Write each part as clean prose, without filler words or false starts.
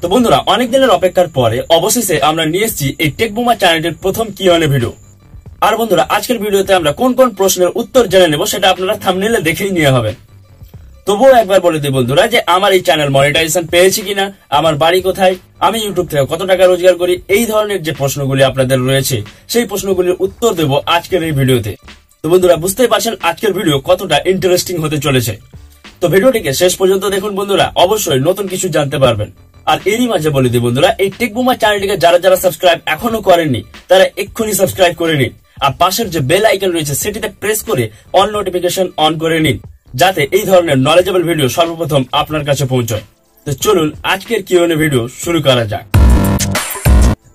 তো বন্ধুরা, অনেক দিনের অপেক্ষার পরে অবশেষে আমরা নিয়ে এসেছি এই টেক বুমার চ্যানেলটির প্রথম কিউএনএ ভিডিও। আর বন্ধুরা, আজকের ভিডিওতে আমরা কোন কোন প্রশ্নের উত্তর জেনে নেব সেটা আপনারা থাম্বনেইলে দেখেই নিয়ে হবে। তবুও একবার বলে দিই বন্ধুরা যে আমার এই চ্যানেল মনিটাইজেশন পেয়েছি কিনা, আমার বাড়ি কোথায়, আমি ইউটিউব থেকে কত টাকা রোজগার করি, এই ধরনের যে প্রশ্নগুলি আপনাদের রয়েছে সেই প্রশ্নগুলির উত্তর দেব আজকের এই ভিডিওতে। তো বন্ধুরা, বুঝতেই পারছেন আজকের ভিডিও কতটা ইন্টারেস্টিং হতে চলেছে। তো ভিডিওটিকে শেষ পর্যন্ত দেখুন বন্ধুরা, অবশ্যই নতুন কিছু জানতে পারবেন। আর এরই মাঝে বলে দিই বন্ধুরা, এই টেক বুমার চ্যানেলটিকে যারা যারা সাবস্ক্রাইব এখনো করেননি তারা এক্ষুনি সাবস্ক্রাইব করে নিন, আর পাশের যে বেল আইকন রয়েছে সেটিতে প্রেস করে অল নোটিফিকেশন অন করে নিন, যাতে এই ধরনের নলেজেবল ভিডিও সর্বপ্রথম আপনার কাছে পৌঁছায়। তো চলুন আজকের কিউএনএ ভিডিও শুরু করা যাক।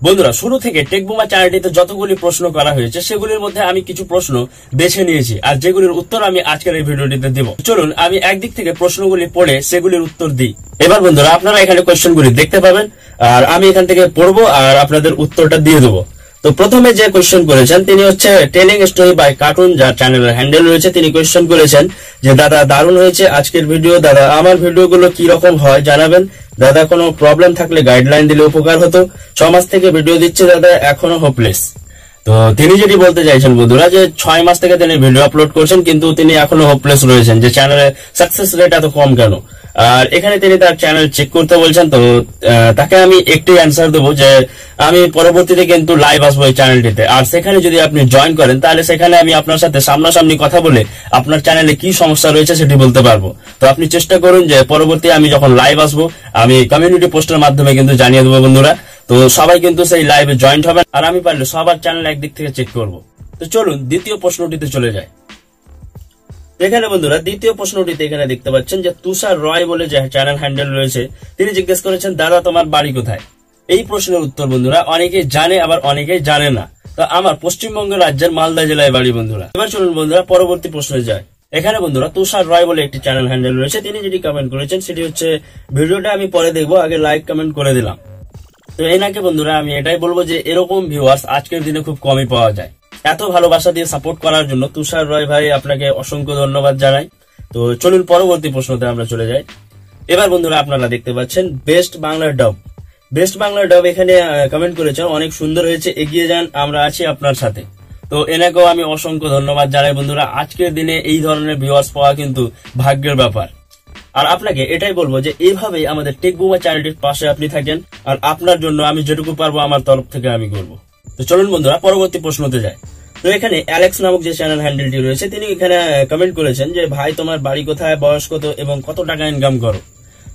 বন্ধুরা, শুরু থেকে টেক বুমার চ্যানেলটিতে যতগুলি প্রশ্ন করা হয়েছে সেগুলির মধ্যে আমি কিছু প্রশ্ন বেছে নিয়েছি, আর যেগুলির উত্তর আমি আজকের এই ভিডিওটিতে দেব। চলুন আমি একদিক থেকে প্রশ্নগুলি পড়ে সেগুলির উত্তর দিই। এবার বন্ধুরা, আপনারা এখানে কোয়েশ্চেনগুলি দেখতে পাবেন আর আমি এখান থেকে পড়বো আর আপনাদের উত্তরটা দিয়ে দেবো। তো প্রথমে যে কোয়েশ্চেন করেছেন তিনি হচ্ছে টেলিং স্টোরি বাই কার্টুন, যার চ্যানেলের হ্যান্ডেল রয়েছে। তিনি কোয়েশ্চেন করেছেন যে দাদা দারুণ হয়েছে আজকের ভিডিও, দাদা আমার ভিডিওগুলো কি রকম হয় জানাবেন, দাদা কোনো প্রবলেম থাকলে গাইডলাইন দিলে উপকার হতো, 6 মাস থেকে ভিডিও দিচ্ছে দাদা, এখনো হোপলেস। তো তিনি যেটি বলতে চাইছেন বন্ধুরা যে 6 মাস থেকে তিনি ভিডিও আপলোড করছেন কিন্তু তিনি এখনো হোপলেস রয়েছেন, যে চ্যানেলে সাকসেস রেট এত কম কেন। আর এখানে তিনি তার চ্যানেল চেক করতে বলছেন। তো তাকে আমি একটি অ্যান্সার দেবো যে আমি পরবর্তীতে কিন্তু লাইভ আসবো এই চ্যানেলটিতে, আর সেখানে যদি আপনি জয়েন করেন তাহলে সেখানে আমি আপনার সাথে সামনাসামনি কথা বলে আপনার চ্যানেলে কি সমস্যা রয়েছে সেটি বলতে পারবো। তো আপনি চেষ্টা করুন যে পরবর্তী আমি যখন লাইভ আসবো আমি কমিউনিটি পোস্টের মাধ্যমে কিন্তু জানিয়ে দেবো বন্ধুরা। তো সবাই কিন্তু সেই লাইভে জয়েন্ট হবেন, আর আমি পারলে সবার চ্যানেল একদিক থেকে চেক করবো। তো চলুন দ্বিতীয় প্রশ্নটিতে চলে যায়। এখানে বন্ধুরা দ্বিতীয় প্রশ্নটিতে এখানে দেখতে পাচ্ছেন যে তুষার রয় বলে যে চ্যানেল হ্যান্ডেল রয়েছে, তিনি জিজ্ঞেস করেছেন দাদা তোমার বাড়ি কোথায়। এই প্রশ্নের উত্তর বন্ধুরা অনেকেই জানে আবার অনেকেই জানে না। তো আমার পশ্চিমবঙ্গ রাজ্যের মালদা জেলায় বাড়ি বন্ধুরা। এবার চলুন বন্ধুরা পরবর্তী প্রশ্নে যায়। এখানে বন্ধুরা তুষার রয় বলে একটি চ্যানেল হ্যান্ডেল রয়েছে, তিনি যেটি কমেন্ট করেছেন সেটি হচ্ছে ভিডিওটা আমি পরে দেখবো, আগে লাইক কমেন্ট করে দিলাম। তো এনাকে বন্ধুরা আমি এটাই বলবো যে এরকম ভিউয়ার্স আজকের দিনে খুব কমই পাওয়া যায়। এত ভালোবাসা দিয়ে সাপোর্ট করার জন্য তুষার রয় ভাই আপনাকে অসংখ্য ধন্যবাদ জানাই। তো চলুন পরবর্তী প্রশ্নতে আমরা চলে যাই। এবার বন্ধুরা আপনারা দেখতে পাচ্ছেন বেস্ট বাংলার ডাব, বেস্ট বাংলার ডাব এখানে কমেন্ট করেছেন, অনেক সুন্দর হয়েছে, এগিয়ে যান, আমরা আছি আপনার সাথে। তো এনাকেও আমি অসংখ্য ধন্যবাদ জানাই বন্ধুরা। আজকের দিনে এই ধরনের ভিউয়ার্স পাওয়া কিন্তু ভাগ্যের ব্যাপার। আর আপনাকে এটাই বলবো যে এইভাবেই আমাদের টেক বুমা চ্যানেলটির পাশে আপনি থাকেন, আর আপনার জন্য আমি যেটুকু পারবো আমার তরফ থেকে আমি করবো। তো চলুন বন্ধুরা পরবর্তী প্রশ্নতে যায়। তো এখানে অ্যালেক্স নামক যে চ্যানেল হ্যান্ডেলটি রয়েছে তিনি এখানে কমেন্ট করেছেন যে ভাই তোমার বাড়ি কোথায়, বয়স কত এবং কত টাকা ইনকাম করো।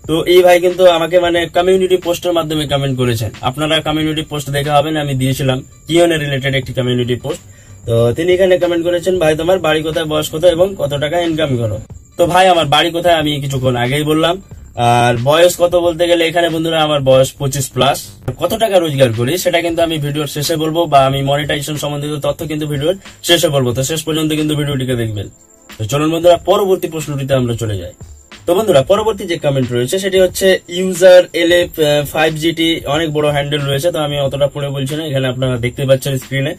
তো এই ভাই কিন্তু আমাকে কমিউনিটি পোস্টের মাধ্যমে কমেন্ট করেছেন। আপনারা কমিউনিটি পোস্ট দেখা হবেন, আমি দিয়েছিলাম কিউএনএ রিলেটেড একটি কমিউনিটি পোস্ট। তো তিনি এখানে কমেন্ট করেছেন ভাই তোমার বাড়ি কোথায়, বয়স কত এবং কত টাকা ইনকাম করো। তো ভাই আমার বাড়ি কোথায় আমি কিছুক্ষণ আগেই বললাম, আর বয়স কত বলতে গেলে এখানে বন্ধুরা আমার বয়স 25+। কত টাকা রোজগার করি সেটা কিন্তু আমি ভিডিওর শেষে বলবো, বা আমি মনিটাইজেশন সম্বন্ধিত তথ্য কিন্তু ভিডিওর শেষে বলবো। তো শেষ পর্যন্ত কিন্তু ভিডিওটিকে দেখবেন। তো চলুন বন্ধুরা পরবর্তী প্রশ্নটিতে আমরা চলে যাই। তো বন্ধুরা পরবর্তী যে কমেন্ট রয়েছে সেটি হচ্ছে ইউজার LF5GT, অনেক বড় হ্যান্ডেল রয়েছে, তো আমি অতটা পড়ে বলছি না, এখানে আপনারা দেখতে পাচ্ছেন স্ক্রিনে।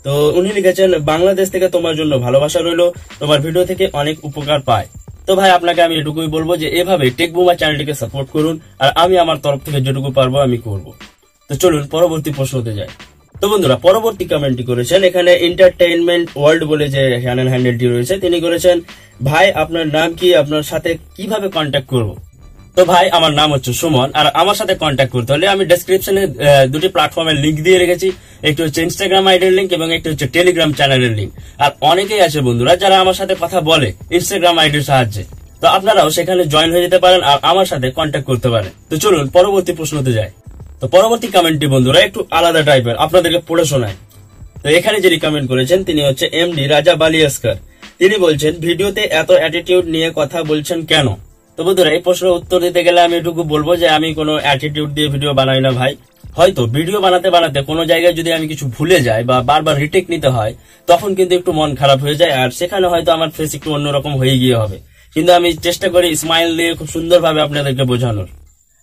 তো উনি লিখেছেন বাংলাদেশ থেকে তোমার জন্য ভালোবাসা রইলো, তোমার ভিডিও থেকে অনেক উপকার পায়। তো ভাই আপনাকে আমি এটুকুই বলবো যে এভাবে টেক বুমা চ্যানেলটিকে সাপোর্ট করুন, আর আমি আমার তরফ থেকে যেটুকু পারবো আমি করব। তো চলুন পরবর্তী প্রশ্নতে যাই। তো বন্ধুরা পরবর্তী কমেন্টটি করেছেন এখানে এন্টারটেইনমেন্ট ওয়ার্ল্ড বলে যে চ্যানেল হ্যান্ডেলটি রয়েছে, তিনি করেছেন ভাই আপনার নাম কি, আপনার সাথে কিভাবে কন্ট্যাক্ট করব। তো ভাই আমার নাম হচ্ছে সুমন, আর আমার সাথে কন্ট্যাক্ট করতে হলে আমি ডেসক্রিপশনে দুটি প্ল্যাটফর্মের লিঙ্ক দিয়ে রেখেছি, একটি হচ্ছে ইনস্টাগ্রাম আইডির লিঙ্ক এবং একটি হচ্ছে টেলিগ্রাম চ্যানেলের লিঙ্ক। আর অনেকেই আছে বন্ধুরা যারা আমার সাথে কথা বলে ইনস্টাগ্রাম আইডির সাহায্যে, তো আপনারাও সেখানে জয়েন হয়ে যেতে পারেন আর আমার সাথে কন্ট্যাক্ট করতে পারেন। তো চলুন পরবর্তী প্রশ্নতে যাই। তো পরবর্তী কমেন্টটি বন্ধুরা একটু আলাদা টাইপের, আপনাদেরকে পড়ে শোনায়। তো এখানে যিনি কমেন্ট করেছেন তিনি হচ্ছে এমডি রাজা বালিয়াস্কার, তিনি বলছেন ভিডিওতে এত অ্যাটিটিউড নিয়ে কথা বলছেন কেন। তো বন্ধুরা এই প্রশ্নের উত্তর দিতে গেলে আমি এটুকু বলবো যে আমি কোনো অ্যাটিটিউড দিয়ে ভিডিও বানাই না ভাই। হয়তো ভিডিও বানাতে বানাতে কোনো জায়গায় যদি আমি কিছু ভুলে যাই বা বারবার রিটেক নিতে হয় তখন কিন্তু একটু মন খারাপ হয়ে যায়, আর সেখানে হয়তো আমার ফেস একটু অন্যরকম হয়ে গিয়ে হবে, কিন্তু আমি চেষ্টা করি স্মাইল দিয়ে খুব সুন্দরভাবে আপনাদেরকে বোঝানোর।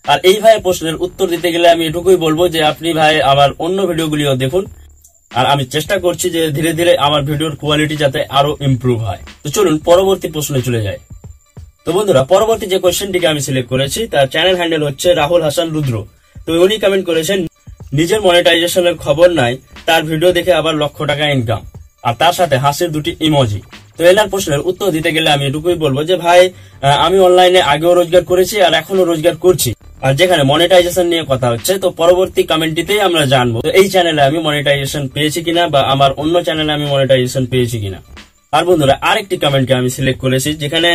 আর এই ভাইয়ের প্রশ্নের উত্তর দিতে গেলে আমি এটুকুই বলবো যে আপনি ভাই আমার অন্য ভিডিওগুলিও দেখুন, আর আমি চেষ্টা করছি যে ধীরে ধীরে আমার ভিডিওর কোয়ালিটি যাতে আরো ইমপ্রুভ হয়। তো চলুন পরবর্তী প্রশ্নে চলে যাই। তো বন্ধুরা পরবর্তী যে কোয়েশ্চেনটিকে আমি সিলেক্ট করেছি তার চ্যানেল হ্যান্ডেল হচ্ছে রাহুল হাসান রুদ্র। তো উনি কমেন্ট করেছেন, নিজের মনিটাইজেশনের খবর নাই, তার ভিডিও দেখে আবার লক্ষ টাকা ইনকাম, আর তার সাথে হাসির দুটি ইমোজি। তো এনার প্রশ্নের উত্তর দিতে গেলে আমি এটুকুই বলবো যে ভাই, আমি অনলাইনে আগেও রোজগার করেছি আর এখনো রোজগার করছি। আর যেখানে মনিটাইজেশন নিয়ে কথা হচ্ছে, তো পরবর্তী কমেন্টটিতেই আমরা জানবো এই চ্যানেলে আমি মনিটাইজেশন পেয়েছি কিনা বা আমার অন্য চ্যানেলে আমি মনিটাইজেশন পেয়েছি কিনা। আর বন্ধুরা, আরেকটি কমেন্টকে আমি সিলেক্ট করেছি, যেখানে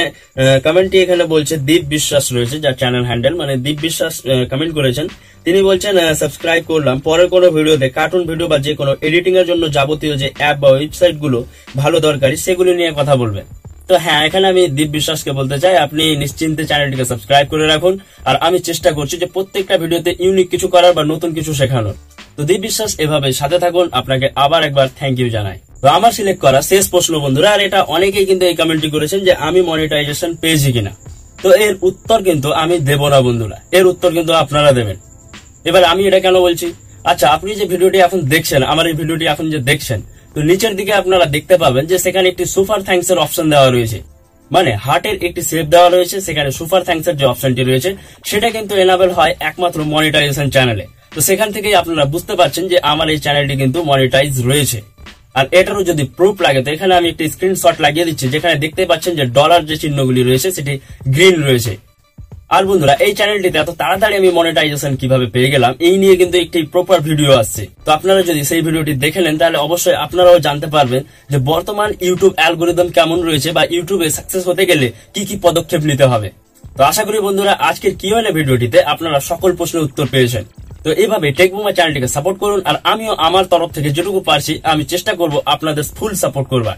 কমেন্টটি এখানে বলছে দীপ বিশ্বাস রয়েছে, যার চ্যানেল হ্যান্ডেল মানে দীপ বিশ্বাস কমেন্ট করেছেন। তিনি বলছেন, সাবস্ক্রাইব করলাম, পরের কোনো ভিডিওতে কার্টুন ভিডিও বা যে কোনো এডিটিং এর জন্য যাবতীয় যে অ্যাপ বা ওয়েবসাইট গুলো ভালো দরকারি সেগুলি নিয়ে কথা বলবেন। তো হ্যাঁ, এখানে আমি দীপ বিশ্বাসকে বলতে চাই, আপনি নিশ্চিন্তে চ্যানেলটিকে সাবস্ক্রাইব করে রাখুন। আর আমি চেষ্টা করছি যে প্রত্যেকটা ভিডিওতে ইউনিক কিছু করার বা নতুন কিছু শেখানোর। তো দীপ বিশ্বাস, এভাবে সাথে থাকুন। আপনাকে আবার একবার থ্যাংক ইউ জানাই। তো আমার সিলেক্ট করা শেষ প্রশ্ন বন্ধুরা, আর এটা অনেকেই কিন্তু এই কমেন্টটি করেছেন যে আমি মনিটাইজেশন পেয়েছি কিনা। তো এর উত্তর কিন্তু আমি দেব না বন্ধুরা, এর উত্তর কিন্তু আপনারা দেবেন। এবার আমি এটা কেন বলছি, আচ্ছা আপনি যে ভিডিওটি এখন দেখছেন, আমার এই ভিডিওটি এখন যে দেখছেন, তো নিচের দিকে আপনারা দেখতে পাবেন যে সেখানে একটি সুপার থ্যাঙ্কস এর অপশন দেওয়া রয়েছে, মানে হার্টের একটি শেপ দেওয়া রয়েছে। সেখানে সুপার থ্যাঙ্কস এর যে অপশনটি রয়েছে সেটা কিন্তু এনাবেল হয় একমাত্র মনিটাইজেশন চ্যানেলে। তো সেখান থেকেই আপনারা বুঝতে পারছেন যে আমার এই চ্যানেলটি কিন্তু মনিটাইজ রয়েছে। আর এটারও যদি প্রুফ লাগে, তো এখানে আমি একটি স্ক্রিনশট লাগিয়ে দিচ্ছি, যেখানে দেখতে পাচ্ছেন যে ডলার যে চিহ্নগুলি রয়েছে সেটি গ্রিন রয়েছে। আর বন্ধুরা, এই চ্যানেলটিতে এত তাড়াতাড়ি আমি মনিটাইজেশন কিভাবে পেয়ে গেলাম এই নিয়ে কিন্তু একটি প্রপার ভিডিও আসছে। তো আপনারা যদি সেই ভিডিওটি দেখে নেন, তাহলে অবশ্যই আপনারাও জানতে পারবেন যে বর্তমান ইউটিউব অ্যালগোরিদম কেমন রয়েছে বা ইউটিউবে সাকসেস হতে গেলে কি কি পদক্ষেপ নিতে হবে। তো আশা করি বন্ধুরা, আজকের কিউএনএ ভিডিওটিতে আপনারা সকল প্রশ্নের উত্তর পেয়েছেন। তো এইভাবে টেক বুমা চ্যানেলটিকে সাপোর্ট করুন, আর আমিও আমার তরফ থেকে যেটুকু পারছি আমি চেষ্টা করব আপনাদের ফুল সাপোর্ট করবার।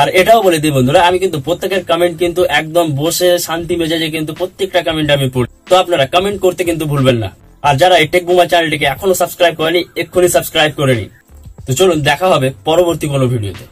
আর এটাও বলে দিই বন্ধুরা, আমি কিন্তু প্রত্যেকের কমেন্ট কিন্তু একদম বসে শান্তি মেজাজে কিন্তু প্রত্যেকটা কমেন্ট আমি পড়ি। তো আপনারা কমেন্ট করতে কিন্তু ভুলবেন না। আর যারা এই টেক বুমা চ্যানেলটিকে এখনো সাবস্ক্রাইব করেনি, এক্ষুনি সাবস্ক্রাইব করে নিন। তো চলুন, দেখা হবে পরবর্তী কোনো ভিডিওতে।